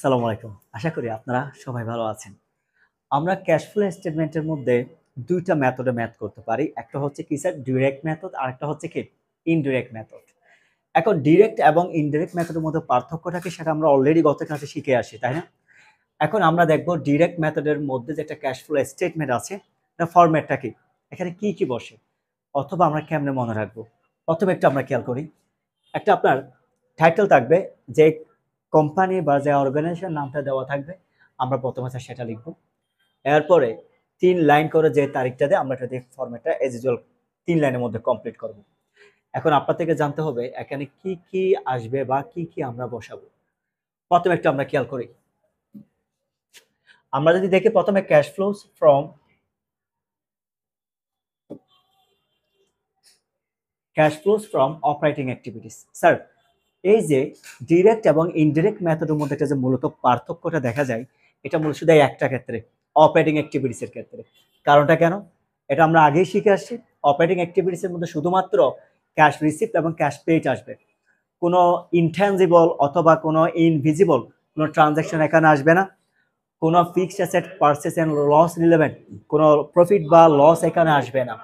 আসসালামু আলাইকুম। আশা করি আপনারা সবাই ভালো আছেন। আমরা ক্যাশ ফ্লো স্টেটমেন্টের মধ্যে ২ টা মেথডে ম্যাথ করতে পারি। একটা হচ্ছে কি স্যার ডিরেক্ট মেথড, আরেকটা হচ্ছে কি ইনডিরেক্ট মেথড। এখন ডিরেক্ট এবং ইনডিরেক্ট মেথডের মধ্যে পার্থক্যটা কি সেটা আমরা অলরেডি গত ক্লাসে শিখে আসি, তাই না? এখন আমরা দেখব ডিরেক্ট মেথডের মধ্যে যে একটা ক্যাশ ফ্লো স্টেটমেন্ট আছে, এটার ফরম্যাটটা কি? এখানে কি বসে? অথবা আমরা কেমনে মনে রাখবো? প্রথমে একটু আমরা খেয়াল করি। একটা আপনার টাইটেল থাকবে, যে কোম্পানি বা যে অর্গানাইজেশন নামটা দেওয়া থাকবে, আমরা প্রথমে স্যার সেটা লিখব। এরপরে ৩ লাইন করে যে তারিখটা দেয় আমরা এটা দিয়ে ফরম্যাটটা এজ ইউজুয়াল ৩ লাইনের মধ্যে কমপ্লিট করব। এখন আপনার থেকে জানতে হবে এখানে কি আসবে বা কি আমরা বসাবো। প্রথমে একটু আমরা খেয়াল করি। আমরা যদি দেখি প্রথমে cash flows from operating activities. Sir, এই যে ডিরেক্ট এবং ইনডিরেক্ট মেথডের মধ্যে একটা যে মূলত পার্থক্যটা দেখা যায়, এটা মূলত শুধু এই একটা ক্ষেত্রে, অপারেটিং অ্যাক্টিভিটিস এর ক্ষেত্রে। কারণটা কেন? এটা আমরা আগেই শিখে আসছি। অপারেটিং অ্যাক্টিভিটিস এর মধ্যে শুধুমাত্র ক্যাশ রিসিপ্ট এবং ক্যাশ পেইড আসবে। কোনো ইনট্যানজিবল অথবা কোনো ইনভিজিবল কোনো ট্রানজ্যাকশন এখানে আসবে না। কোনো fixed asset purchase and loss relevant কোনো প্রফিট বা লস এখানে আসবে না।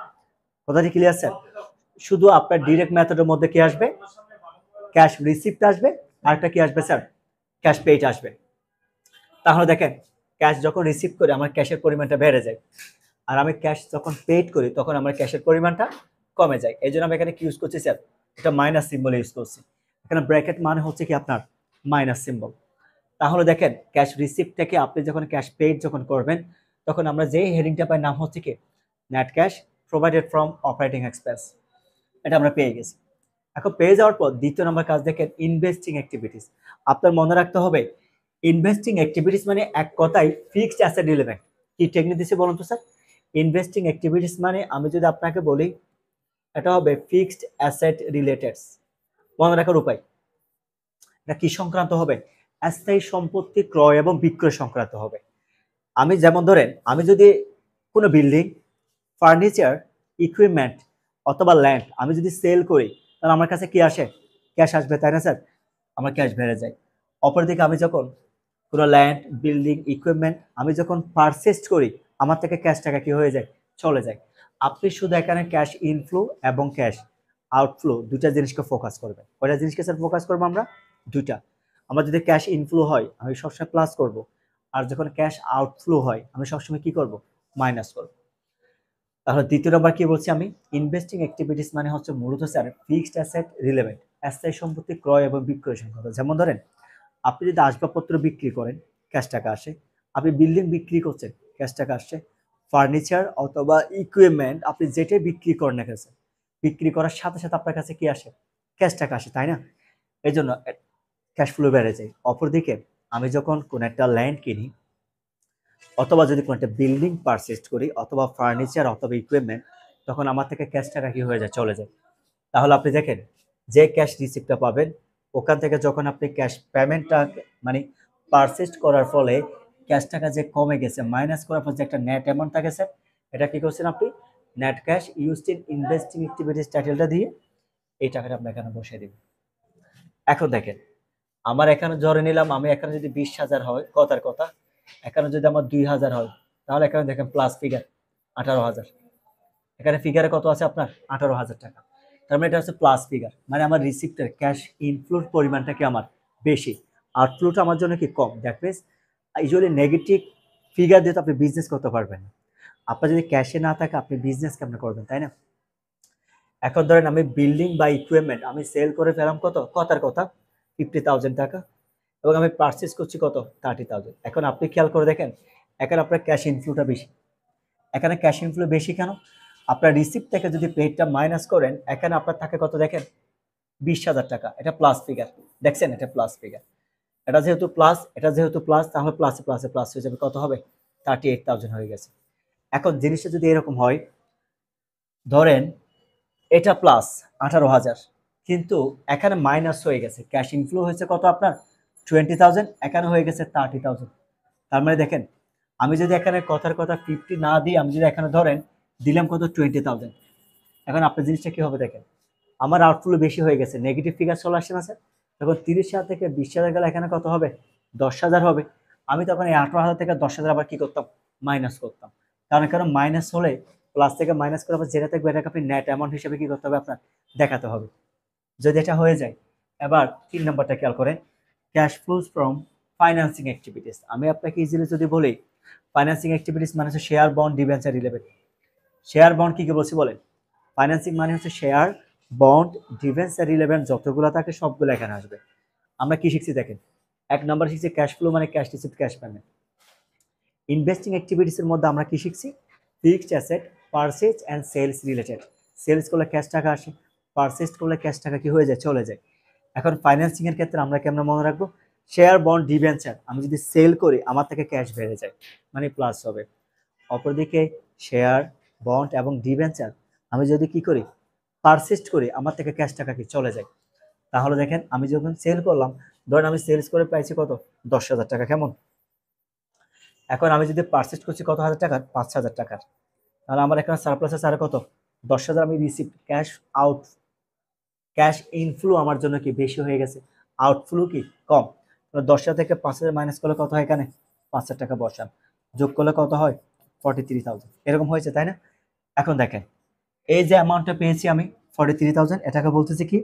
কথাটি ক্লিয়ার স্যার? শুধু আপনার ডিরেক্ট মেথডের মধ্যে কি আসবে? ক্যাশ রিসিপ্ট আসবে, আরেকটা কি আসবে স্যার? ক্যাশ পেইড আসবে। তাহলে দেখেন, ক্যাশ যখন রিসিভ করি আমার ক্যাশের পরিমাণটা বেড়ে যায়, আর আমি ক্যাশ যখন পেইড করি তখন আমার ক্যাশের পরিমাণটা কমে যায়। এই জন্য আমি এখানে কি ইউজ করছি স্যার? এটা মাইনাস সিম্বল ইউজ করছি। এখানে ব্র্যাকেট মানে হচ্ছে কি আপনার মাইনাস সিম্বল। তাহলে দেখেন, ক্যাশ রিসিপ্ট থেকে আপনি যখন ক্যাশ পেইড যখন করবেন, তখন আমরা যে হেডিংটা পাই নাম হচ্ছে কি net cash provided from operating expense. এটা আমরা পেয়ে গেছি। এখন পেয়ে যাওয়ার পর দ্বিতীয় নম্বর কাজ দেখেন ইনভেস্টিং অ্যাক্টিভিটিস। আপনার মনে রাখতে হবে ইনভেস্টিং অ্যাক্টিভিটিস মানে এক কথায় ফিক্সড অ্যাসেট রিলেভেন্ট। কি টেকনিক দিচ্ছে বলুন তো স্যার? ইনভেস্টিং অ্যাক্টিভিটিস মানে আমি যদি আপনাকে বলি, এটা হবে ফিক্সড অ্যাসেট রিলেটেড। মনে রাখার উপায়, এটা কি সংক্রান্ত হবে? স্থায়ী সম্পত্তি ক্রয় এবং বিক্রয় সংক্রান্ত হবে। আমি যেমন ধরেন, আমি যদি কোনো বিল্ডিং, ফার্নিচার, ইকুইপমেন্ট অথবা ল্যান্ড আমি যদি সেল করি, তাহলে আমার কাছে কি আসে? ক্যাশ আসবে, তাই না স্যার? আমার ক্যাশ বেড়ে যায়। অপরদিকে আমি যখন কোনো ল্যান্ড, বিল্ডিং, ইকুইপমেন্ট আমি যখন পারচেজ করি, আমার থেকে ক্যাশ টাকা কি হয়ে যায়? চলে যায়। আপনি শুধু এখানে ক্যাশ ইনফ্লো এবং ক্যাশ আউটফ্লো দুইটা জিনিসকে ফোকাস করবেন। কয়টা জিনিসকে স্যার ফোকাস করবো আমরা? দুইটা। আমার যদি ক্যাশ ইনফ্লো হয় আমি সবসময় প্লাস করব, আর যখন ক্যাশ আউটফ্লো হয় আমি সবসময় কি করব? মাইনাস করব। তাহলে দ্বিতীয় নম্বর কি বলছি আমি? ইনভেস্টিং অ্যাক্টিভিটিস মানে হচ্ছে মূলত স্যার ফিক্সড অ্যাসেট রিলেভেন্ট, স্থায়ী সম্পত্তি ক্রয় এবং বিক্রয় সংক্রান্ত। যেমন ধরেন, আপনি যদি আসবাবপত্র বিক্রি করেন, ক্যাশ টাকা আসে। আপনি বিল্ডিং বিক্রি করছেন, ক্যাশ টাকা আসছে। ফার্নিচার অথবা ইকুইপমেন্ট আপনি যেটাই বিক্রি করেন না কেন, বিক্রি করার সাথে সাথে আপনার কাছে কি আসে? ক্যাশ টাকা আসে, তাই না? এই জন্য ক্যাশ ফ্লো বেড়ে যায়। অপরদিকে আমি যখন কোনো একটা ল্যান্ড কিনি অথবা যদি কোনো একটা বিল্ডিং পারচেজ করি অথবা ফার্নিচার অথবা ইকুইপমেন্ট, তখন আমার থেকে ক্যাশ টাকা কি হয়ে যায়? চলে যায়। তাহলে আপনি দেখেন, যে ক্যাশ রিসিপ্টটা পাবেন ওখান থেকে যখন আপনি ক্যাশ পেমেন্টটা মানে পারচেজ করার ফলে ক্যাশ টাকা যে কমে গেছে মাইনাস করার পর যে একটা নেট অ্যামাউন্ট থাকে স্যার, এটা কি করছেন আপনি? Net cash used in investing activities টাইটেলটা দিয়ে এই টাকাটা আপনি এখানে বসিয়ে দিবেন। এখন দেখেন, আমার এখানে ধরে নিলাম আমি এখানে যদি 20,000 হয়, কথার কথা, এখানে যদি আমার 2,000 হয়, তাহলে এখানে দেখেন প্লাস ফিগার 18,000। এখানে ফিগারে কত আছে আপনার? 18,000 টাকা। তার মানে এটা হচ্ছে প্লাস ফিগার, মানে আমার রিসিপ্টের ক্যাশ ইনফ্লোর পরিমাণটা কি আমার বেশি, আউটফ্লোটা আমার জন্য কি কম। That means usually negative figure দিয়ে তো আপনি বিজনেস করতে পারবেন না। আপনার যদি ক্যাশে না থাকে আপনি বিজনেস কেমন করবেন, তাই না? এখন ধরেন আমি বিল্ডিং বা ইকুইপমেন্ট আমি সেল করে ফেলাম কত, কথার কথা 50,000 টাকা, এবং আমি পারচেজ করছি কত, 30,000। এখন আপনি খেয়াল করে দেখেন, এখানে আপনার ক্যাশ ইনফ্লোটা বেশি। এখানে ক্যাশ ইনফ্লো বেশি কেন? আপনার রিসিপ্ট থেকে যদি পেইডটা মাইনাস করেন, এখানে আপনার থাকে কত দেখেন? 20,000 টাকা। এটা প্লাস ফিগার, দেখছেন? এটা প্লাস ফিগার। এটা যেহেতু প্লাস, এটা যেহেতু প্লাস, তাহলে প্লাসে প্লাসে প্লাস হয়ে যাবে, কত হবে? 38,000 হয়ে গেছে। এখন জিনিসটা যদি এরকম হয়, ধরেন এটা প্লাস 18,000, কিন্তু এখানে মাইনাস হয়ে গেছে, ক্যাশ ইনফ্লো হয়েছে কত আপনার? 20,000, এখানে হয়ে গেছে 30,000। তার মানে দেখেন, আমি যদি এখানে কথার কথা 50 না দিই, আমি যদি এখানে ধরেন দিলাম কত, 20,000, এখন আপনার জিনিসটা কি হবে দেখেন, আমার আউটফ্লো বেশি হয়ে গেছে, নেগেটিভ ফিগার চলে আসছে না স্যার? তখন 30,000 থেকে 20,000 গেলে এখানে কত হবে? 10,000 হবে, আমি তখন এই 18,000 থেকে 10,000 আবার কি করতাম, মাইনাস করতাম। কারণ মাইনাস হলে প্লাস থেকে মাইনাস করে আবার যেটা থাকবে এটাকে আপনি নেট অ্যামাউন্ট হিসেবে কি করতে হবে, আপনার দেখাতে হবে। যদি এটা হয়ে যায়, এবার 3 নম্বরটা খেয়াল করেন, cash flows from financing activities. আমি আপনাকে ইজিলি যদি বলি, ফাইন্যান্সিং অ্যাক্টিভিটিস মানে হচ্ছে share, bond, debenture related. Share, bond কি কি বলছি বলেন? ফাইন্যান্সিং মানে হচ্ছে শেয়ার, বন্ড, ডিবেঞ্চার রিলেভেন্ট যতগুলো থাকে সবগুলো এখানে আসবে। আমরা কি শিখছি দেখেন, 1 নম্বর শিখছি ক্যাশ ফ্লো মানে cash receipt, cash payment. Investing অ্যাক্টিভিটিসের মধ্যে আমরা কি শিখছি, fixed asset, purchase and sales related. Sales করলে ক্যাশ টাকা আসে, পারচেজ করলে ক্যাশ টাকা কি হয়ে যায়, চলে যায়। এখন ফাইন্যান্সিং এর ক্ষেত্রে আমরা কেমন মনে রাখবো, শেয়ার, বন্ড, ডিবেঞ্চার আমি যদি সেল করি আমার থেকে ক্যাশ বেড়ে যায়, মানে প্লাস হবে। অপরদিকে শেয়ার, বন্ড এবং ডিবেঞ্চার আমি যদি কি করি, পারচেজ করি, আমার থেকে ক্যাশ টাকা কি চলে যায়। তাহলে দেখেন আমি যখন সেল করলাম, ধরেন আমি সেলস করে পাইছি কত, 10,000 টাকা, কেমন। এখন আমি যদি পারচেজ করছি কত হাজার টাকার, 5,000 টাকার, তাহলে আমার এখানে সারপ্লাস আছে আর কত, 10,000 আমি receive, cash out, cash inflow আমার জন্য কি বেশি হয়ে গেছে, আউটফ্লো কি কম। 10,000 থেকে 5,000 মাইনাস করলে কত হয়, এখানে 5,000 টাকা বসান, যোগ করলে কত হয়, 43,000, এরকম হয়েছে তাই না। এখন দেখেন এই যে অ্যামাউন্টটা পেয়েছি আমি 43,000, এটাকে বলতেছি কি,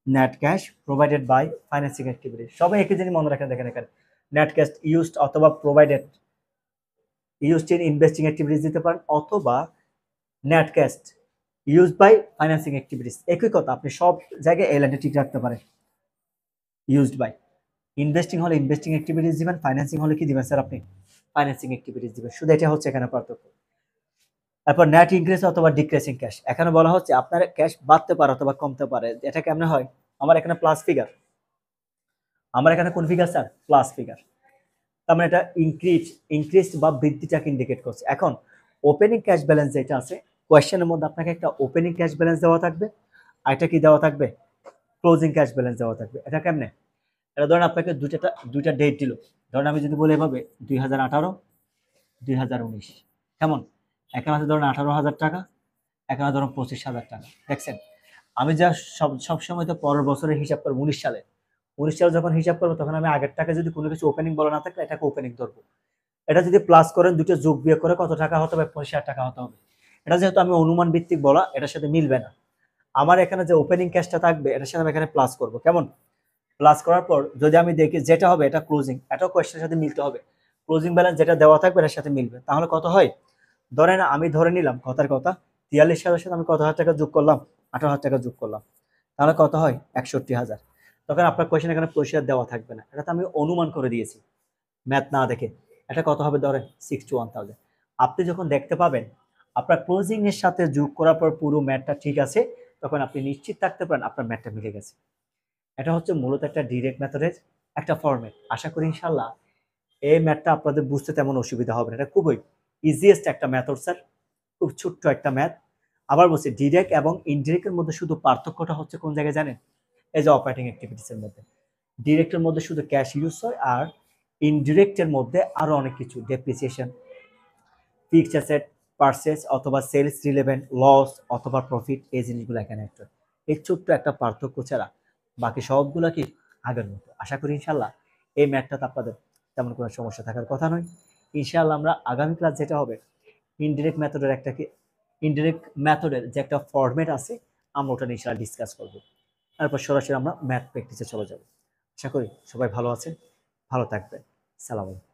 net cash provided by financing activity. সবাই একই জিনিস মনে রাখেন, দেখেন এখানে নেট ক্যাশ ইউজড অথবা provided, used in investing activities দিতে পারেন, অথবা net cash used by financing activities, একই কথা, আপনি সব জায়গায় এই লাইনটা ঠিক রাখতে পারেন। ইউজড বাই, ইনভেস্টিং হলে ইনভেস্টিং অ্যাক্টিভিটিস দিবেন, ফাইন্যান্সিং হলে কি দিবেন স্যার, আপনি ফাইন্যান্সিং অ্যাক্টিভিটিস দিবেন, শুধু এটা হচ্ছে এখানে পার্থক্য। তারপর নেট ইনক্রিজ অথবা ডিক্রিজিং ক্যাশ, এখানে বলা হচ্ছে আপনার ক্যাশ বাড়তে পারে অথবা কমতে পারে, এটা কেমনে হয়, আমার এখানে প্লাস ফিগার, আমার এখানে কোন ফিগার স্যার, প্লাস ফিগার, তার মানে এটা ইনক্রিজ বা বৃদ্ধিটাকে ইন্ডিকেট করছে। এখন ওপেনিং ক্যাশ ব্যালেন্স যেটা আছে, কোয়েশ্চেনের মধ্যে আপনাকে একটা ওপেনিং ক্যাশ ব্যালেন্স দেওয়া থাকবে, আর এটা কি দেওয়া থাকবে, ক্লোজিং ক্যাশ ব্যালেন্স দেওয়া থাকবে। এটা কেমনে, এটা ধরেন আপনাকে দুইটা ডেট দিল, ধরেন আমি যদি বলি এভাবে 2018, 2019, কেমন, এখানে আছে ধরেন 18,000 টাকা, এখানে ধরুন 25,000 টাকা। দেখছেন আমি যা সবসময় তো পরের বছরের হিসাব করবো, 19 সালে যখন হিসাব করবো তখন আমি আগের টাকা যদি কোনো কিছু ওপেনিং বলা না থাকলে এটাকে ওপেনিং ধরবো। এটা যদি প্লাস করেন দুটো যোগ বিয়োগ করে কত টাকা হতে হবে, 25,000 টাকা হতে হবে। এটা যেহেতু আমি অনুমান ভিত্তিক বলা, এটার সাথে মিলবে না। আমার এখানে যে ওপেনিং ক্যাশটা থাকবে এটার সাথে আমি এখানে প্লাস করবো, কেমন, প্লাস করার পর যদি আমি দেখি যেটা হবে এটা ক্লোজিং, এটাও কোয়েশ্চেনের সাথে মিলতে হবে, ক্লোজিং ব্যালেন্স যেটা দেওয়া থাকবে এটার সাথে মিলবে, তাহলে কত হয়, ধরেন আমি ধরে নিলাম কথার কথা 43,000 সাথে আমি কত হাজার টাকা যোগ করলাম, 18,000 টাকা যোগ করলাম, তাহলে কত হয়, 61,000। তখন আপনার কোয়েশ্চেন এখানে পরিষ্কার দেওয়া থাকবে না, এটা তো আমি অনুমান করে দিয়েছি ম্যাথ না দেখে। এটা কত হবে ধরেন 61,000। আপনি যখন দেখতে পাবেন আপনার ক্লোজিং এর সাথে যোগ করার পর পুরো ম্যাথটা ঠিক আছে, তখন আপনি নিশ্চিত থাকতে পারেন আপনার ম্যাথটা মিলে গেছে। এটা হচ্ছে মূলত একটা ডিরেক্ট মেথডের একটা ফরম্যাট। আশা করি ইনশাল্লাহ এই ম্যাথটা আপনাদের বুঝতে তেমন অসুবিধা হবে না, এটা খুবই ইজিয়েস্ট একটা মেথড স্যার, খুব ছোট্ট একটা ম্যাথ। আবার বলছি ডিরেক্ট এবং ইনডিরেক্টের মধ্যে শুধু পার্থক্যটা হচ্ছে কোন জায়গায় জানেন, এই যে অপারেটিং অ্যাক্টিভিটিসের মধ্যে। ডিরেক্টের মধ্যে শুধু ক্যাশ ইউজ হয়, আর ইনডিরেক্টের মধ্যে আরো অনেক কিছু, ডেপ্রিসিয়েশন, ফিক্সড অ্যাসেট, পারচেজ অথবা সেলস রিলেভেন্ট, লস অথবা প্রফিট, এই জিনিসগুলো এখানে একটা, এই ছোট্ট একটা পার্থক্য ছাড়া বাকি সবগুলো কি আগের মতো। আশা করি ইনশাল্লাহ এই ম্যাথটাতে আপনাদের তেমন কোনো সমস্যা থাকার কথা নয়। ইনশাআল্লাহ আমরা আগামী ক্লাস যেটা হবে, ইনডিরেক্ট মেথডের একটা কি, ইনডিরেক্ট মেথডের যে একটা ফরম্যাট আছে আমরা ওটা নিয়ে ডিসকাস করব, তারপর সরাসরি আমরা ম্যাথ প্র্যাকটিসে চলে যাব। আশা করি সবাই ভালো আছেন, ভালো থাকবেন, সালাম আলাইকুম।